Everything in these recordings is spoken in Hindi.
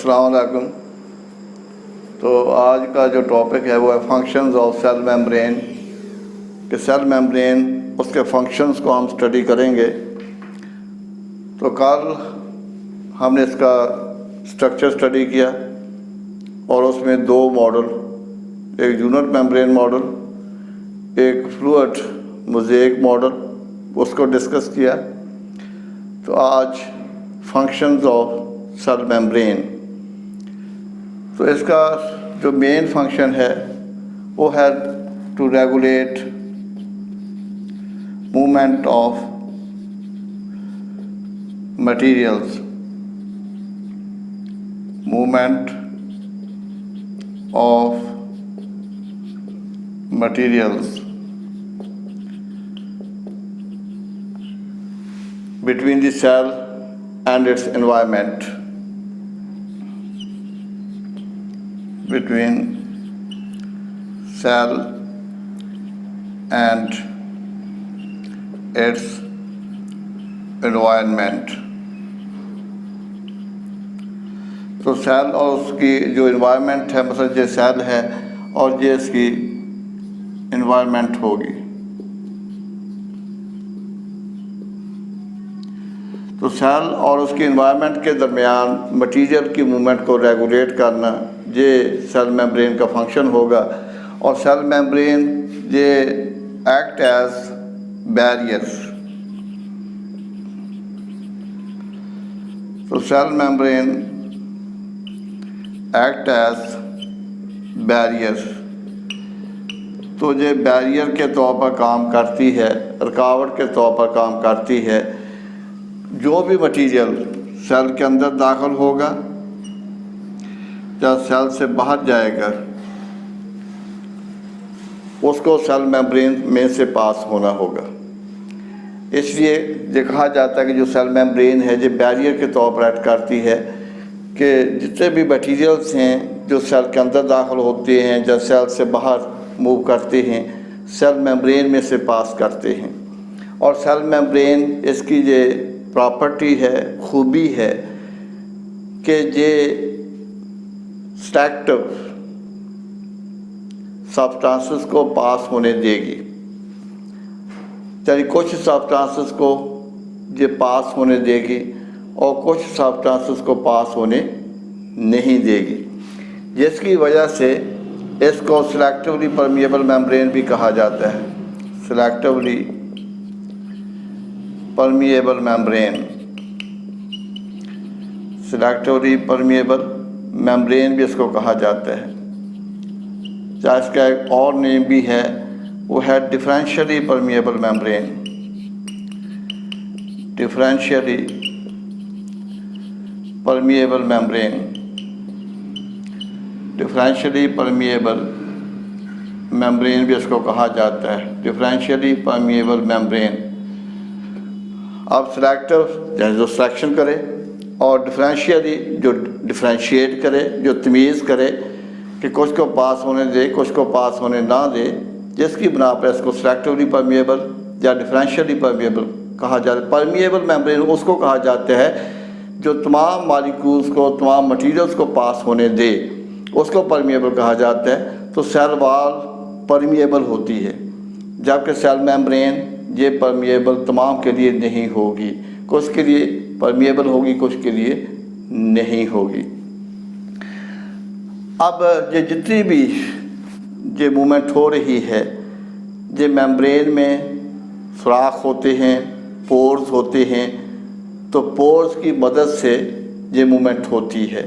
अस्सलाम वालेकुम। तो आज का जो टॉपिक है वो है फंक्शंस ऑफ सेल मेम्ब्रेन कि सेल मेम्ब्रेन उसके फंक्शंस को हम स्टडी करेंगे। तो कल हमने इसका स्ट्रक्चर स्टडी किया और उसमें दो मॉडल, एक यूनिट मेम्ब्रेन मॉडल, एक फ्लूइड मोज़ेक मॉडल, उसको डिस्कस किया। तो आज फंक्शंस ऑफ सेल मेम्ब्रेन, तो इसका जो मेन फंक्शन है वो है to regulate movement of materials, movement of materials between the cell and its environment, between cell and its environment। तो सेल और उसकी जो इन्वायरमेंट है, मतलब ये सेल है और ये इसकी इन्वायरमेंट होगी। तो सेल और उसकी इन्वायरमेंट के दरमियान मटीरियल की मूवमेंट को रेगुलेट करना ये सेल मेम्ब्रेन का फंक्शन होगा। और सेल मेम्ब्रेन ये एक्ट एज बैरियर्स। तो cell membrane act as barriers, तो ये बैरियर के तौर पर काम करती है, रुकावट के तौर पर काम करती है। जो भी मटेरियल सेल के अंदर दाखिल होगा या सेल से बाहर जाएगा उसको सेल मेम्ब्रेन में से पास होना होगा। इसलिए ये कहा जाता है कि जो सेल मेम्ब्रेन है ये बैरियर के तौर पर एक्ट करती है कि जितने भी मटेरियल्स हैं जो सेल के अंदर दाखिल होते हैं या सेल से बाहर मूव करते हैं, सेल मेम्ब्रेन में से पास करते हैं। और सेल मेम्ब्रेन इसकी ये प्रॉपर्टी है, खूबी है कि ये स्ट्रक्टिव सब्सटेंसेस को पास होने देगी, यानी कुछ सब्सटेंसेस को ये पास होने देगी और कुछ सब्सटेंसेस को पास होने नहीं देगी, जिसकी वजह से इसको सिलेक्टिवली परमिएबल मेम्ब्रेन भी कहा जाता है। Selectively permeable membrane, selectively permeable membrane भी इसको कहा जाता है। या इसका एक और नेम भी है, वो है differentially permeable membrane. Differentially permeable membrane, differentially permeable membrane भी इसको कहा जाता है। Differentially permeable membrane. अब सिलेक्टिव जो सिलेक्शन करे और डिफरेंशियली जो डिफरेंशिएट करे, जो तमीज़ करे कि कुछ को पास होने दे, कुछ को पास होने ना दे, जिसकी बिना पर इसको सिलेक्टिवली परमिएबल या डिफरेंशियली परमिएबल कहा जाता है। परमिएबल मेम्ब्रेन उसको कहा जाता है जो तमाम मॉलिक्यूल्स को, तमाम मटीरियल्स को पास होने दे, उसको परमिएबल कहा जाता है। तो सेल वॉल परमिएबल होती है, जबकि सेल मेम्ब्रेन ये परमिएबल तमाम के लिए नहीं होगी। कुछ के लिए परमिएबल होगी, कुछ के लिए नहीं होगी। अब ये जितनी भी ये मूवमेंट हो रही है, ये मेम्ब्रेन में सुराख होते हैं, पोर्स होते हैं, तो पोर्स की मदद से ये मूवमेंट होती है।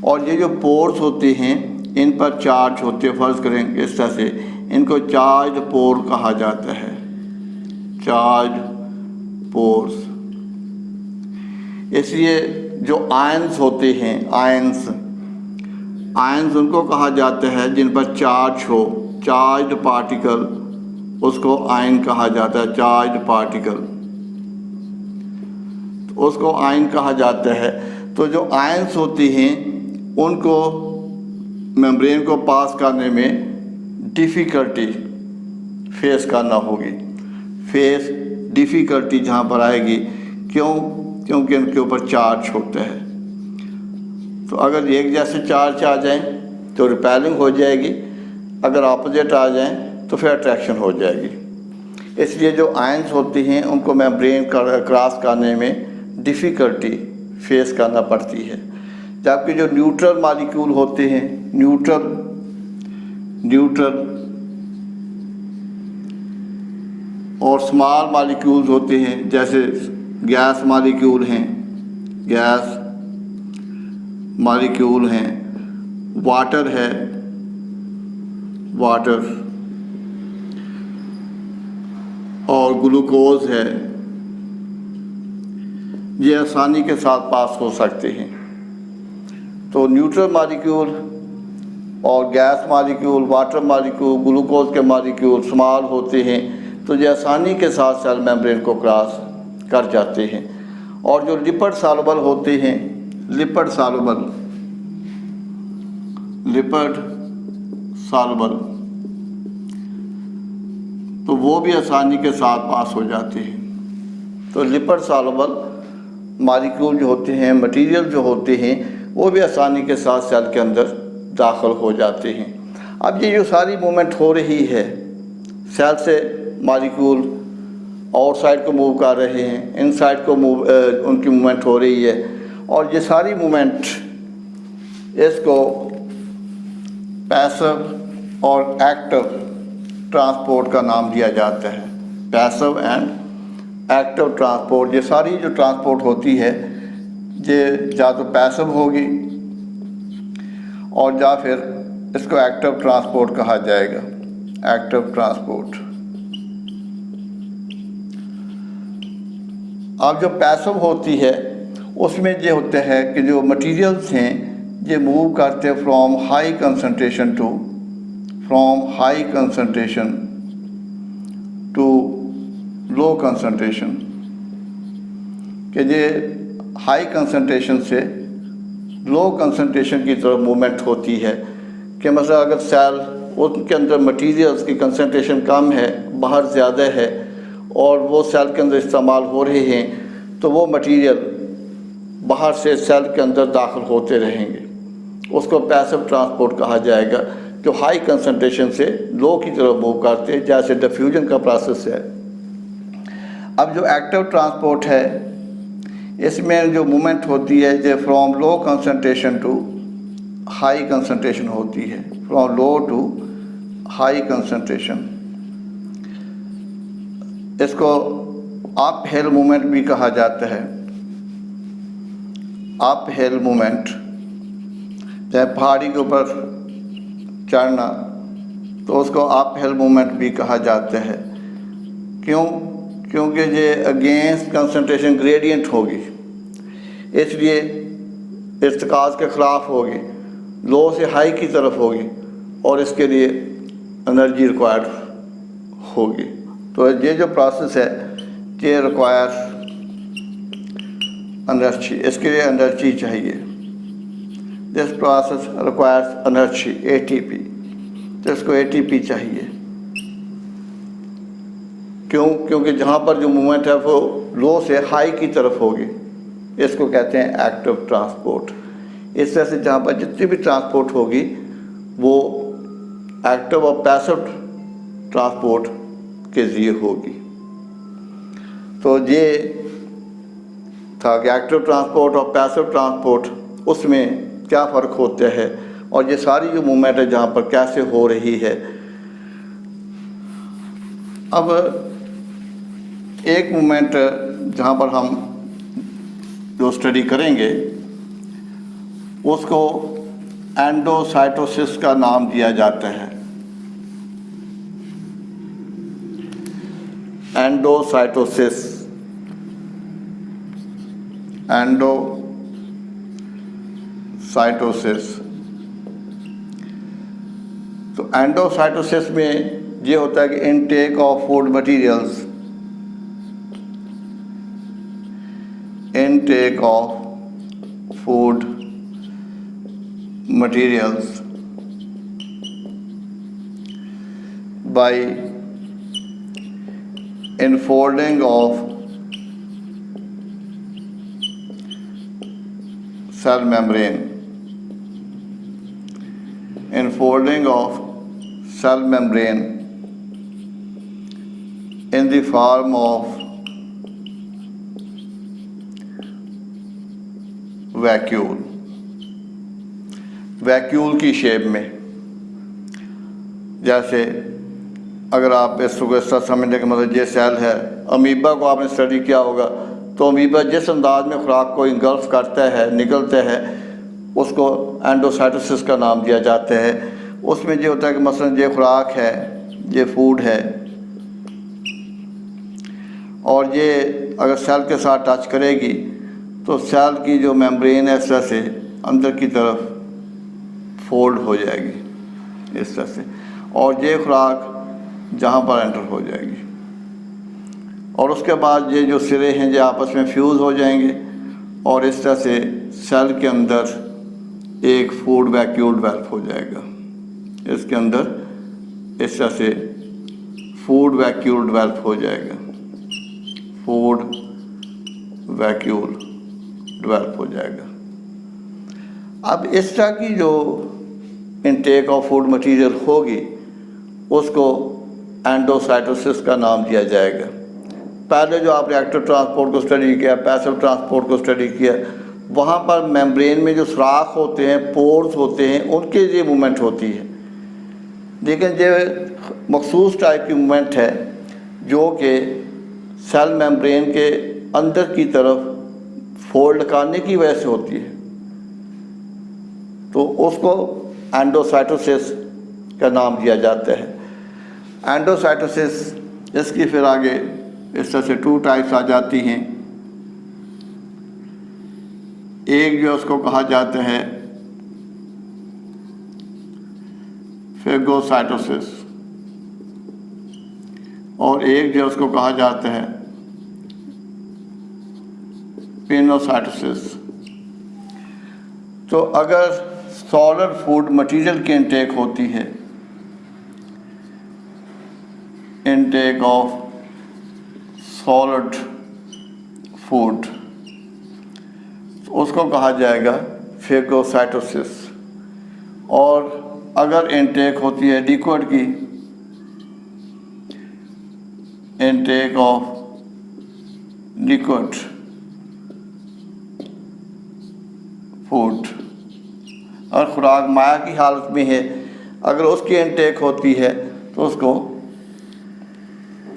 और ये जो पोर्स होते हैं इन पर चार्ज होते हैं, फ़र्ज़ करें इस तरह से, इनको चार्ज पोर कहा जाता है। Charge pores. इसलिए जो आयंस होते हैं, आयंस उनको कहा जाता है जिन पर चार्ज हो, चार्ज पार्टिकल, उसको आयन कहा जाता है। चार्ज पार्टिकल उसको आयन कहा जाता है। तो जो आयंस होती हैं उनको मेम्ब्रेन को पास करने में डिफ़िकल्टी फेस करना होगी। फेस डिफ़िकल्टी जहाँ पर आएगी, क्योंकि उनके ऊपर चार्ज होता है। तो अगर एक जैसे चार्ज आ जाएं तो रिपेलिंग हो जाएगी, अगर ऑपोजिट आ जाएं तो फिर अट्रैक्शन हो जाएगी। इसलिए जो आयंस होती हैं उनको मेम्ब्रेन क्रॉस करने में डिफ़िकल्टी फेस करना पड़ती है, जबकि जो न्यूट्रल मॉलिक्यूल होते हैं, न्यूट्रल और स्मॉल मॉलिक्यूल्स होते हैं, जैसे गैस मॉलिक्यूल हैं, वाटर है, और ग्लूकोज है, ये आसानी के साथ पास हो सकते हैं। तो न्यूट्रल मॉलिक्यूल और gas molecule, water molecule, glucose के मॉलिक्यूल स्मॉल होते हैं, तो ये आसानी के साथ सेल मेम्ब्रेन को क्रॉस कर जाते हैं। और जो लिपिड सॉल्युबल होते हैं, लिपिड सॉल्युबल, तो वो भी आसानी के साथ पास हो जाते हैं। तो लिपिड सॉल्युबल मॉलिक्यूल जो होते हैं, मटेरियल जो होते हैं, वो भी आसानी के साथ सेल के अंदर दाखिल हो जाते हैं। अब ये जो सारी मूवमेंट हो रही है, सेल से मॉलिक्यूल आउटसाइड को मूव कर रहे हैं, इनसाइड को उनकी मूवमेंट हो रही है, और ये सारी मूवमेंट इसको पैसिव और एक्टिव ट्रांसपोर्ट का नाम दिया जाता है। पैसिव एंड एक्टिव ट्रांसपोर्ट, ये सारी जो ट्रांसपोर्ट होती है ये या तो पैसिव होगी और या फिर इसको एक्टिव ट्रांसपोर्ट कहा जाएगा, एक्टिव ट्रांसपोर्ट। अब जो पैसिव होती है उसमें ये होता है कि जो मटेरियल्स हैं ये मूव करते हैं from high concentration to low concentration, कि ये हाई कंसंट्रेशन से लो कंसंट्रेशन की तरफ मूवमेंट होती है। कि मतलब अगर सेल उनके अंदर मटेरियल्स की कंसंट्रेशन कम है, बाहर ज़्यादा है, और वो सेल के अंदर इस्तेमाल हो रहे हैं, तो वो मटेरियल बाहर से सेल के अंदर दाखिल होते रहेंगे। उसको पैसिव ट्रांसपोर्ट कहा जाएगा, जो हाई कंसंट्रेशन से लो की तरफ मूव करते हैं, जैसे डिफ्यूजन का प्रोसेस है। अब जो एक्टिव ट्रांसपोर्ट है, इसमें जो मूवमेंट होती है जो from low concentration to high concentration होती है, from low to high concentration. इसको अप हिल मूवमेंट भी कहा जाता है। अप हिल मूवमेंट, चाहे पहाड़ी के ऊपर चढ़ना, तो उसको अप हिल मूवमेंट भी कहा जाता है। क्योंकि ये अगेंस्ट कंसंट्रेशन ग्रेडियंट होगी, इसलिए इर्तिकाज़ के ख़िलाफ़ होगी, लो से हाई की तरफ होगी, और इसके लिए एनर्जी रिक्वायर्ड होगी। तो ये जो प्रोसेस है ये रिक्वायर एनर्जी, इसके लिए एनर्जी चाहिए। This process requires energy, ATP, तो इसको ATP चाहिए। क्योंकि जहाँ पर जो मूवमेंट है वो लो से हाई की तरफ होगी, इसको कहते हैं एक्टिव ट्रांसपोर्ट। इस तरह से जहाँ पर जितनी भी ट्रांसपोर्ट होगी वो एक्टिव और पैसिव ट्रांसपोर्ट के ज़रिए होगी। तो ये था कि एक्टिव ट्रांसपोर्ट और पैसिव ट्रांसपोर्ट, उसमें क्या फ़र्क होता है, और ये सारी जो मूवमेंट है जहाँ पर कैसे हो रही है। अब एक मूवमेंट जहाँ पर हम जो स्टडी करेंगे उसको एंडोसाइटोसिस का नाम दिया जाता है। एंडोसाइटोसिस, तो एंडोसाइटोसिस में ये होता है कि intake of food materials, intake of food materials by enfolding of cell membrane, enfolding of cell membrane in the form of vacuole, vacuole की शेप में। जैसे अगर आप इसको इस तरह समझने का मतलब ये सेल है, अमीबा को आपने स्टडी किया होगा, तो अमीबा जिस अंदाज में खुराक को इंगल्फ करता है, निकलता है, उसको एंडोसाइटोसिस का नाम दिया जाता है। उसमें ये होता है कि मसलन ये खुराक है, ये फूड है, और ये अगर सेल के साथ टच करेगी तो सेल की जो मेम्ब्रेन है इस तरह से अंदर की तरफ फोल्ड हो जाएगी इस तरह से, और ये खुराक जहाँ पर एंटर हो जाएगी, और उसके बाद ये जो सिरे हैं ये आपस में फ्यूज़ हो जाएंगे, और इस तरह से सेल के अंदर एक फूड वैक्यूल डेवलप हो जाएगा। इसके अंदर इस तरह से फूड वैक्यूल डेवलप हो जाएगा, फूड वैक्यूल डेवलप हो जाएगा। अब इस तरह की जो इनटेक ऑफ फूड मटेरियल होगी उसको एंडोसाइटोसिस का नाम दिया जाएगा। पहले जो आपने एक्टिव ट्रांसपोर्ट को स्टडी किया, पैसिव ट्रांसपोर्ट को स्टडी किया, वहाँ पर मेम्ब्रेन में जो सुराख होते हैं, पोर्स होते हैं, उनके ये मूवमेंट होती है। लेकिन ये मखसूस टाइप की मूवमेंट है जो कि सेल मेम्ब्रेन के अंदर की तरफ फोल्ड करने की वजह से होती है, तो उसको एंडोसाइटोसिस का नाम दिया जाता है। एंडोसाइटोसिस, इसकी फिर आगे इस तरह से 2 टाइप्स आ जाती हैं। एक जो उसको कहा जाता है फेगोसाइटोसिस, और एक जो उसको कहा जाता है पिनोसाइटोसिस। तो अगर सॉलिड फूड मटेरियल की इनटेक होती है, इनटेक ऑफ सॉलिड फूड, उसको कहा जाएगा फेगोसाइटोसिस। और अगर इनटेक होती है लिक्विड की, इनटेक ऑफ लिक्विड फूड, और खुराक माया की हालत में है, अगर उसकी इनटेक होती है तो उसको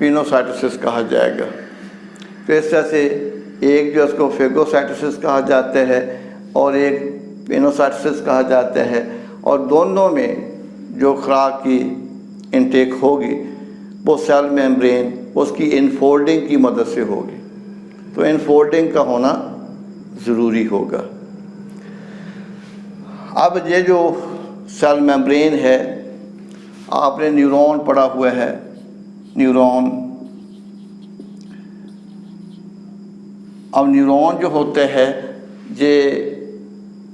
पिनोसाइटोसिस कहा जाएगा। तो इस तरह से एक जो उसको फेगोसाइटोसिस कहा जाता है और एक पिनोसाइटोसिस कहा जाता है, और दोनों में जो खुराक की इनटेक होगी वो सेल मेम्ब्रेन उसकी इनफोल्डिंग की मदद से होगी। तो इनफोल्डिंग का होना ज़रूरी होगा। अब ये जो सेल मेम्ब्रेन है, आपने न्यूरॉन पढ़ा हुआ है, न्यूरॉन। अब न्यूरॉन जो होते हैं ये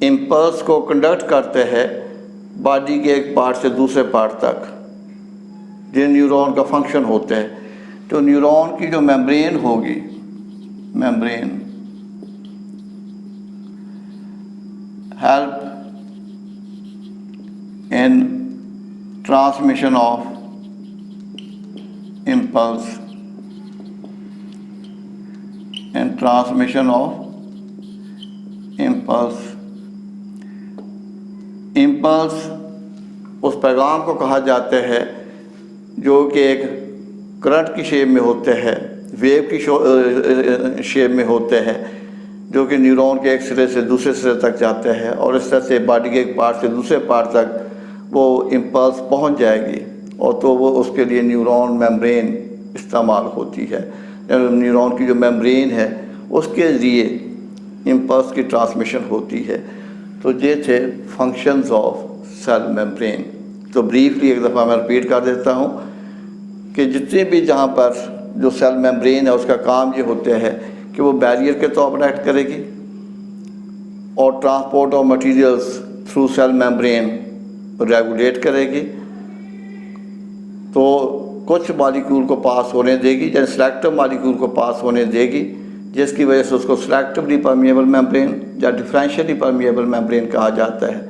इम्पल्स को कंडक्ट करते हैं बॉडी के एक पार्ट से दूसरे पार्ट तक, ये न्यूरॉन का फंक्शन होता है। तो न्यूरॉन की जो मेम्ब्रेन होगी, membrane help in transmission of impulse and transmission of impulse। impulse उस पैगाम को कहा जाता है जो कि एक करंट की शेप में होते हैं, वेव की शेप में होते हैं, जो कि न्यूरॉन के एक सिरे से दूसरे सिरे तक जाते हैं, और इस तरह से बॉडी के एक पार्ट से दूसरे पार्ट तक वो इम्पल्स पहुंच जाएगी, और तो वो उसके लिए न्यूरॉन मेम्ब्रेन इस्तेमाल होती है। न्यूरॉन की जो मेम्ब्रेन है उसके ज़रिए इम्पल्स की ट्रांसमिशन होती है। तो ये थे फंक्शंस ऑफ सेल मेम्ब्रेन। तो ब्रीफली एक दफ़ा मैं रिपीट कर देता हूँ कि जितने भी जहाँ पर जो सेल मेम्ब्रेन है उसका काम ये होता है कि वो बैरियर के तौर पर एक्ट करेगी और transport of materials through cell membrane regulate करेगी। तो कुछ मॉलिक्यूल को पास होने देगी, यानी सिलेक्टिव मॉलिक्यूल को पास होने देगी, जिसकी वजह से उसको सिलेक्टिवली परमिएबल मेम्ब्रेन या डिफरेंशियली परमिएबल मेम्ब्रेन कहा जाता है।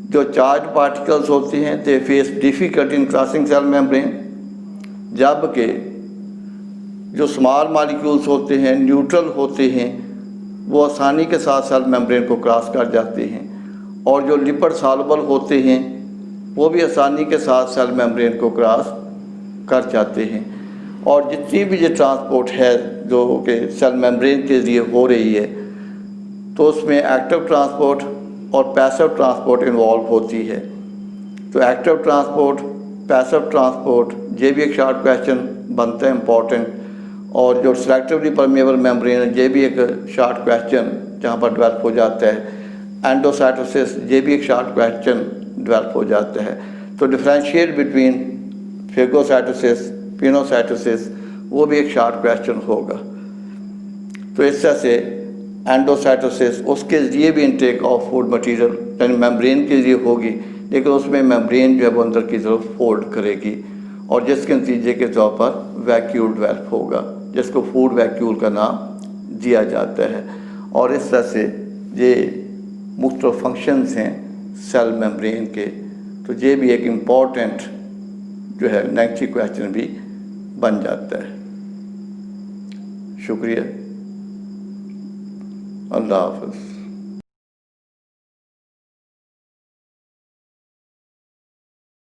जो चार्ज पार्टिकल्स होते हैं they face difficult in crossing cell membrane, जबकि जो स्मॉल मॉलिक्यूल्स होते हैं, न्यूट्रल होते हैं, वो आसानी के साथ सेल मेम्ब्रेन को क्रॉस कर जाते हैं, और जो लिपिड सॉल्युबल होते हैं वो भी आसानी के साथ सेल मेम्ब्रेन को क्रॉस कर जाते हैं। और जितनी भी ये ट्रांसपोर्ट है जो कि सेल मेम्ब्रेन के ज़रिए हो रही है, तो उसमें एक्टिव ट्रांसपोर्ट और पैसिव ट्रांसपोर्ट इन्वॉल्व होती है। तो एक्टिव ट्रांसपोर्ट, पैसिव ट्रांसपोर्ट, ये भी एक शॉर्ट क्वेश्चन बनता है इम्पॉर्टेंट। और जो सेलेक्टिवली परमेबल मेम्ब्रेन है, ये भी एक शॉर्ट क्वेश्चन जहाँ पर डेवलप हो जाता है। एंडोसाइटोसिस, ये भी एक शॉर्ट क्वेश्चन डेवलप हो जाता है। तो डिफरेंशिएट बिटवीन फेगोसाइटोसिस, पिनोसाइटोसिस, वो भी एक शॉर्ट क्वेश्चन होगा। तो इस तरह से एंडोसाइटोसिस, उसके लिए भी इनटेक ऑफ फूड मटेरियल यानी मेम्ब्रेन के लिए होगी, लेकिन उसमें मेम्ब्रेन जो है वो अंदर की तरफ फोल्ड करेगी, और जिसके नतीजे के तौर पर वैक्यूल डेवलप होगा, जिसको फूड वैक्यूल का नाम दिया जाता है। और इस तरह से ये मुख्तलिफ फंक्शंस हैं सेल मेम्ब्रेन के। तो ये भी एक इम्पॉर्टेंट जो है नेक्स्ट क्वेश्चन भी बन जाता है। शुक्रिया, अल्लाह हाफ़िज़।